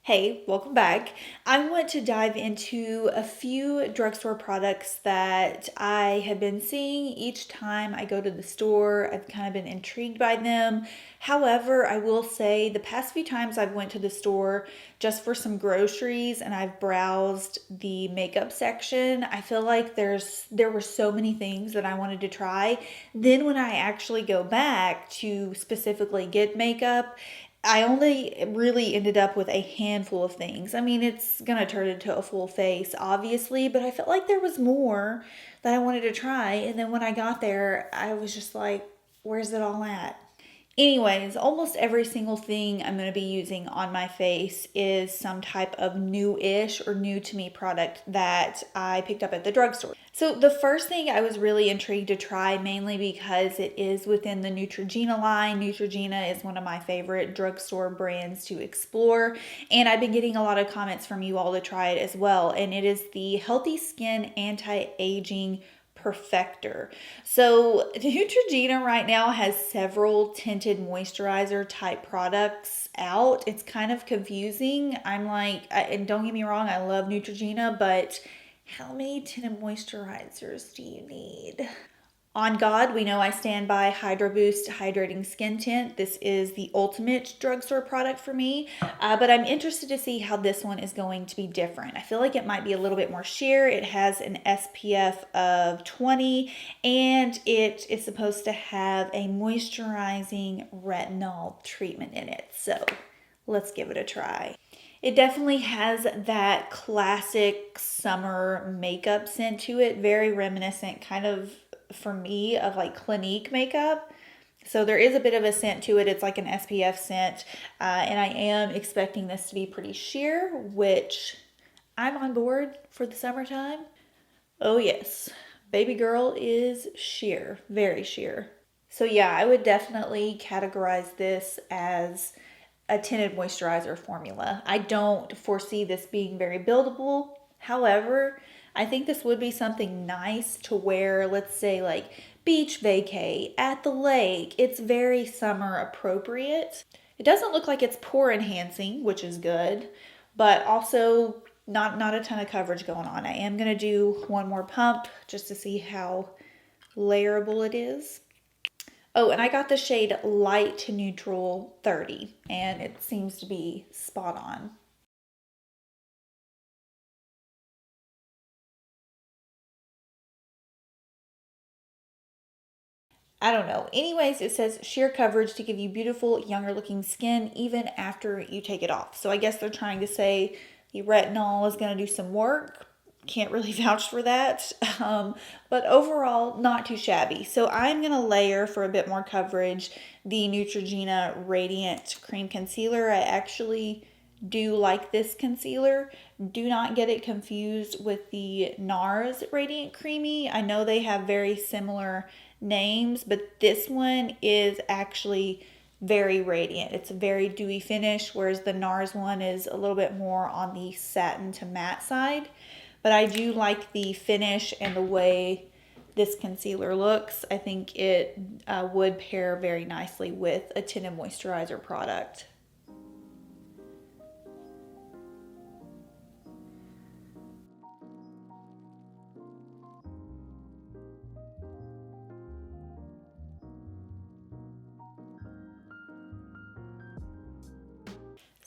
Hey, welcome back. I want to dive into a few drugstore products that I have been seeing each time I go to the store. I've kind of been intrigued by them. However, I will say the past few times I've went to the store just for some groceries and I've browsed the makeup section, I feel like there were so many things that I wanted to try. Then when I actually go back to specifically get makeup, I only really ended up with a handful of things. I mean, it's gonna turn into a full face, obviously, but I felt like there was more that I wanted to try. And then when I got there, I was just like, where's it all at? Anyways, almost every single thing I'm going to be using on my face is some type of new-ish or new to me product that I picked up at the drugstore. So the first thing I was really intrigued to try, mainly because it is within the Neutrogena line. Neutrogena is one of my favorite drugstore brands to explore, and I've been getting a lot of comments from you all to try it as well, and it is the Healthy Skin Anti-Aging Perfector. So Neutrogena right now has several tinted moisturizer type products out. It's kind of confusing. I'm like, and don't get me wrong, I love Neutrogena, but how many tinted moisturizers do you need? On God, we know I stand by Hydraboost Hydrating Skin Tint. This is the ultimate drugstore product for me, but I'm interested to see how this one is going to be different. I feel like it might be a little bit more sheer. It has an SPF of 20, and it is supposed to have a moisturizing retinol treatment in it. So let's give it a try. It definitely has that classic summer makeup scent to it, very reminiscent kind of for me of like Clinique makeup. So there is a bit of a scent to it. It's like an SPF scent. And I am expecting this to be pretty sheer, which I'm on board for the summertime. Oh yes, baby girl is sheer, very sheer. So yeah, I would definitely categorize this as a tinted moisturizer formula. I don't foresee this being very buildable. However, I think this would be something nice to wear, let's say like beach vacay, at the lake. It's very summer appropriate. It doesn't look like it's pore enhancing, which is good, but also not a ton of coverage going on. I am going to do one more pump just to see how layerable it is. Oh, and I got the shade Light to Neutral 30, and it seems to be spot on. I don't know. Anyways, it says sheer coverage to give you beautiful, younger looking skin even after you take it off. So I guess they're trying to say the retinol is going to do some work. Can't really vouch for that. But overall, not too shabby. So I'm going to layer for a bit more coverage the Neutrogena Radiant Cream Concealer. I actually do like this concealer. Do not get it confused with the NARS Radiant Creamy. I know they have very similar names, but this one is actually very radiant. It's a very dewy finish, whereas the NARS one is a little bit more on the satin to matte side. But I do like the finish and the way this concealer looks. I think it would pair very nicely with a tinted moisturizer product.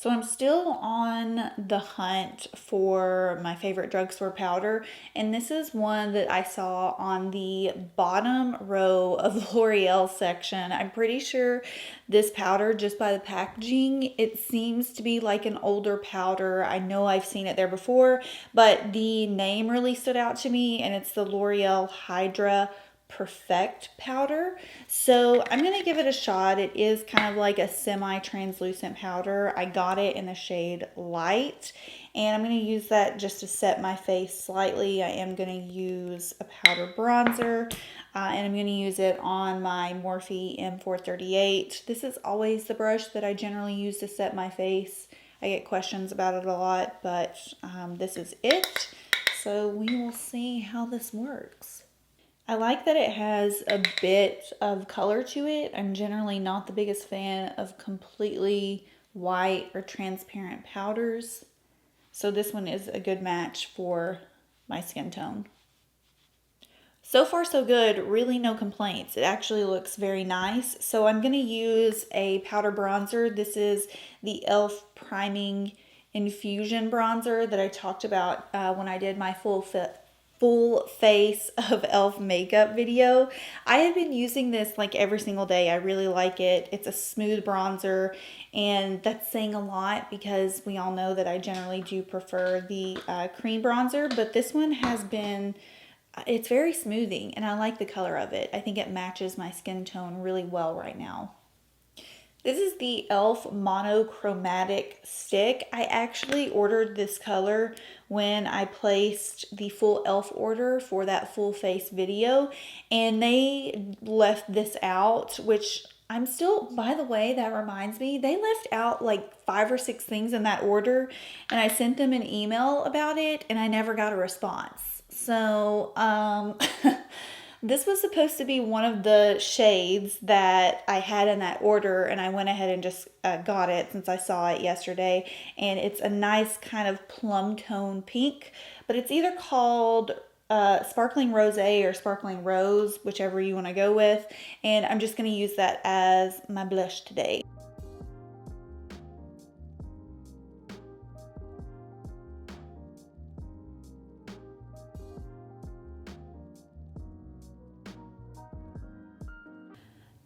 So I'm still on the hunt for my favorite drugstore powder, and this is one that I saw on the bottom row of the L'Oreal section. I'm pretty sure this powder, just by the packaging, it seems to be like an older powder. I know I've seen it there before, but the name really stood out to me, and it's the L'Oreal Hydra Perfect powder. So I'm going to give it a shot. It is kind of like a semi-translucent powder. I got it in the shade Light, and I'm going to use that just to set my face slightly. I am going to use a powder bronzer, and I'm going to use it on my Morphe M438. This is always the brush that I generally use to set my face. I get questions about it a lot, but this is it. So we will see how this works. I like that it has a bit of color to it. I'm generally not the biggest fan of completely white or transparent powders. So this one is a good match for my skin tone. So far so good, really no complaints. It actually looks very nice. So I'm going to use a powder bronzer. This is the e.l.f. Priming Infusion bronzer that I talked about when I did my full face of e.l.f. makeup video. I have been using this like every single day. I really like it. It's a smooth bronzer, and that's saying a lot because we all know that I generally do prefer the cream bronzer, but this one has been, it's very smoothing and I like the color of it. I think it matches my skin tone really well right now. This is the e.l.f. Monochromatic Stick. I actually ordered this color when I placed the full e.l.f. order for that full face video, and they left this out, which I'm still, by the way, that reminds me, they left out like 5 or 6 things in that order, and I sent them an email about it and I never got a response. So, this was supposed to be one of the shades that I had in that order, and I went ahead and just got it since I saw it yesterday. And it's a nice kind of plum tone pink, but it's either called Sparkling Rosé or Sparkling Rose, whichever you want to go with. And I'm just going to use that as my blush today.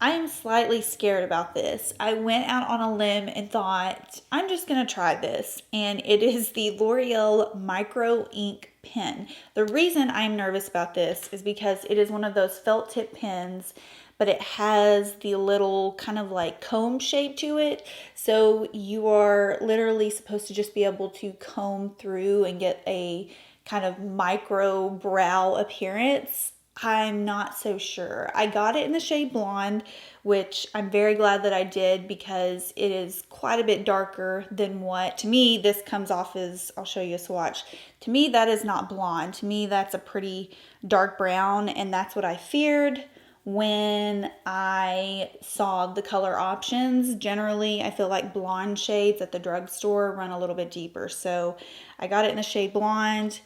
I am slightly scared about this. I went out on a limb and thought, I'm just going to try this. And it is the L'Oreal Micro Ink Pen. The reason I'm nervous about this is because it is one of those felt tip pens, but it has the little kind of like comb shape to it. So you are literally supposed to just be able to comb through and get a kind of micro brow appearance. I'm not so sure. I got it in the shade blonde, which I'm very glad that I did because it is quite a bit darker than what, to me, this comes off as, I'll show you a swatch. To me, that is not blonde. To me, that's a pretty dark brown, and that's what I feared when I saw the color options. Generally, I feel like blonde shades at the drugstore run a little bit deeper. So I got it in the shade blonde.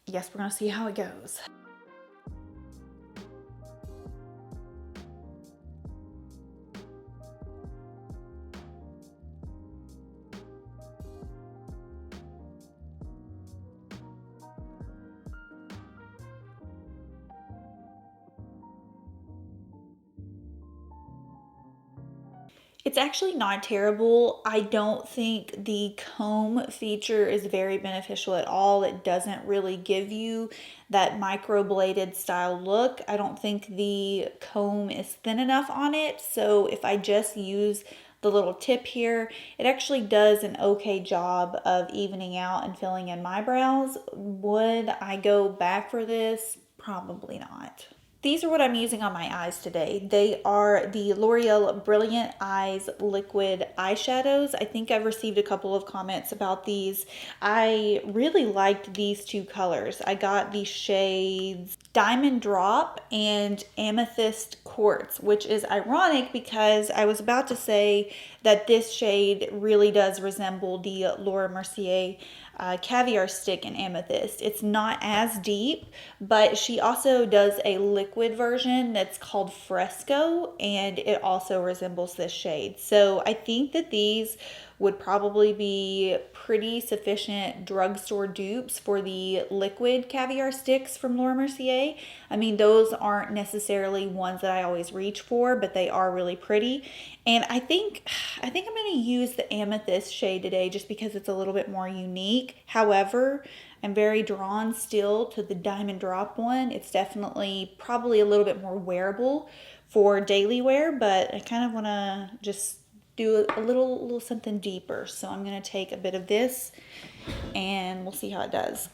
Yes, we're gonna see how it goes. It's actually not terrible. I don't think the comb feature is very beneficial at all. It doesn't really give you that microbladed style look. I don't think the comb is thin enough on it. So if I just use the little tip here, it actually does an okay job of evening out and filling in my brows. Would I go back for this? Probably not. These are what I'm using on my eyes today. They are the L'Oreal Brilliant Eyes Liquid Eyeshadows. I think I've received a couple of comments about these. I really liked these two colors. I got the shades Diamond Drop and Amethyst Quartz, which is ironic because I was about to say that this shade really does resemble the Laura Mercier Caviar Stick in Amethyst. It's not as deep, but she also does a liquid version that's called Fresco, and it also resembles this shade. So I think that these would probably be pretty sufficient drugstore dupes for the liquid caviar sticks from Laura Mercier. I mean, those aren't necessarily ones that I always reach for, but they are really pretty. And I think I'm going to use the Amethyst shade today just because it's a little bit more unique. However, I'm very drawn still to the Diamond Drop one. It's definitely probably a little bit more wearable for daily wear, but I kind of want to just do a little something deeper. So I'm going to take a bit of this and we'll see how it does.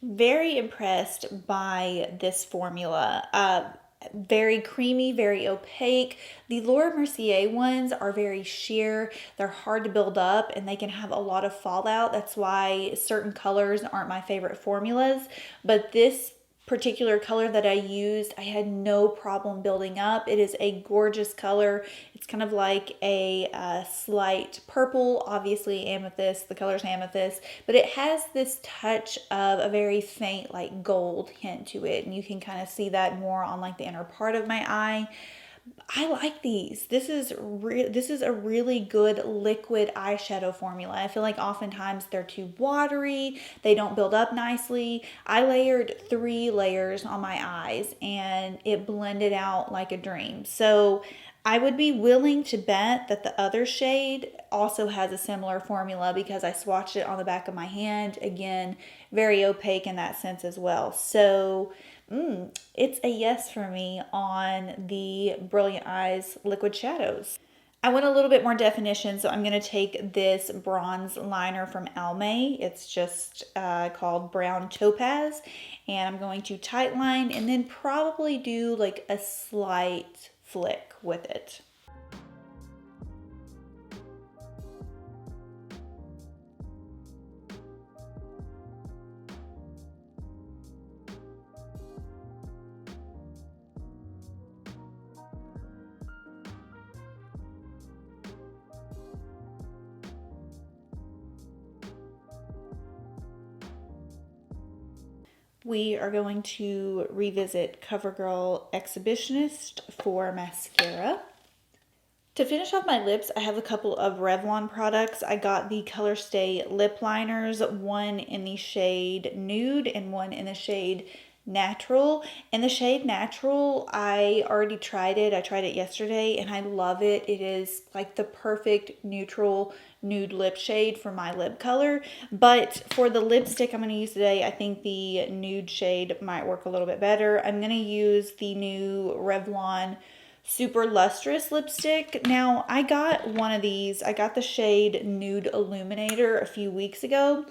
Very impressed by this formula. Very creamy, very opaque. The Laura Mercier ones are very sheer. They're hard to build up and they can have a lot of fallout. That's why certain colors aren't my favorite formulas. But this particular color that I used, I had no problem building up. It is a gorgeous color. It's kind of like a slight purple, obviously amethyst, the color's amethyst, but it has this touch of a very faint like gold hint to it, and you can kind of see that more on like the inner part of my eye. I like these. This is a really good liquid eyeshadow formula. I feel like oftentimes they're too watery. They don't build up nicely. I layered 3 layers on my eyes and it blended out like a dream. So I would be willing to bet that the other shade also has a similar formula because I swatched it on the back of my hand. Again, very opaque in that sense as well. So it's a yes for me on the Brilliant Eyes liquid shadows. I want a little bit more definition, so I'm going to take this bronze liner from Almay. It's just called Brown Topaz, and I'm going to tight line and then probably do like a slight flick with it. We are going to revisit Covergirl Exhibitionist for mascara. To finish off my lips, I have a couple of Revlon products. I got the Color Stay lip liners, one in the shade Nude and one in the shade Natural. In the shade Natural, I already tried it. I tried it yesterday and I love it. It is like the perfect neutral nude lip shade for my lip color. But for the lipstick I'm going to use today, I think the nude shade might work a little bit better. I'm going to use the new Revlon Super Lustrous lipstick. Now, I got one of these. I got the shade Nude Illuminator a few weeks ago,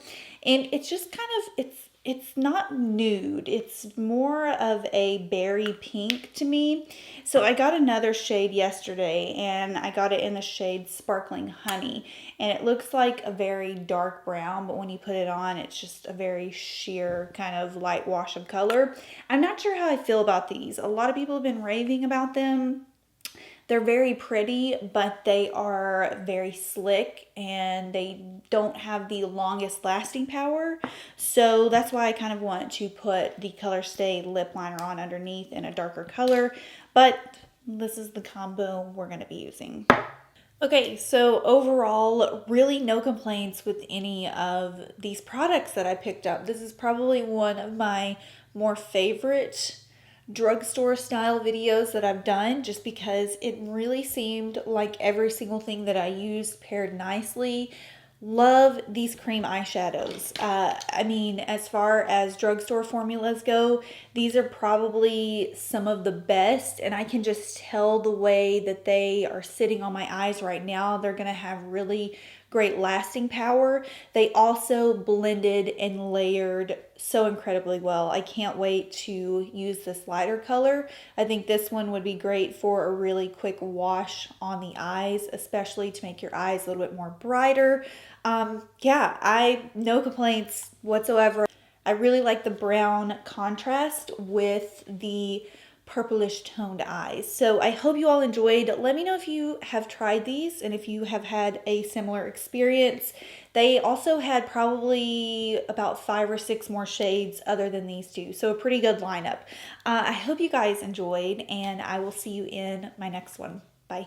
and it's just kind of, it's not nude. It's more of a berry pink to me. So I got another shade yesterday, and I got it in the shade Sparkling Honey, and it looks like a very dark brown, but when you put it on, it's just a very sheer kind of light wash of color. I'm not sure how I feel about these. A lot of people have been raving about them. They're very pretty, but they are very slick and they don't have the longest lasting power. So that's why I kind of want to put the Color Stay lip liner on underneath in a darker color. But this is the combo we're going to be using. Okay, so overall, really no complaints with any of these products that I picked up. This is probably one of my more favorite drugstore style videos that I've done just because it really seemed like every single thing that I used paired nicely. Love these cream eyeshadows. I mean, as far as drugstore formulas go, these are probably some of the best, and I can just tell the way that they are sitting on my eyes right now. They're going to have really great lasting power. They also blended and layered so incredibly well. I can't wait to use this lighter color. I think this one would be great for a really quick wash on the eyes, especially to make your eyes a little bit more brighter. Yeah, no complaints whatsoever. I really like the brown contrast with the purplish toned eyes. So I hope you all enjoyed. Let me know if you have tried these and if you have had a similar experience. They also had probably about 5 or 6 more shades other than these two. So a pretty good lineup. I hope you guys enjoyed, and I will see you in my next one. Bye.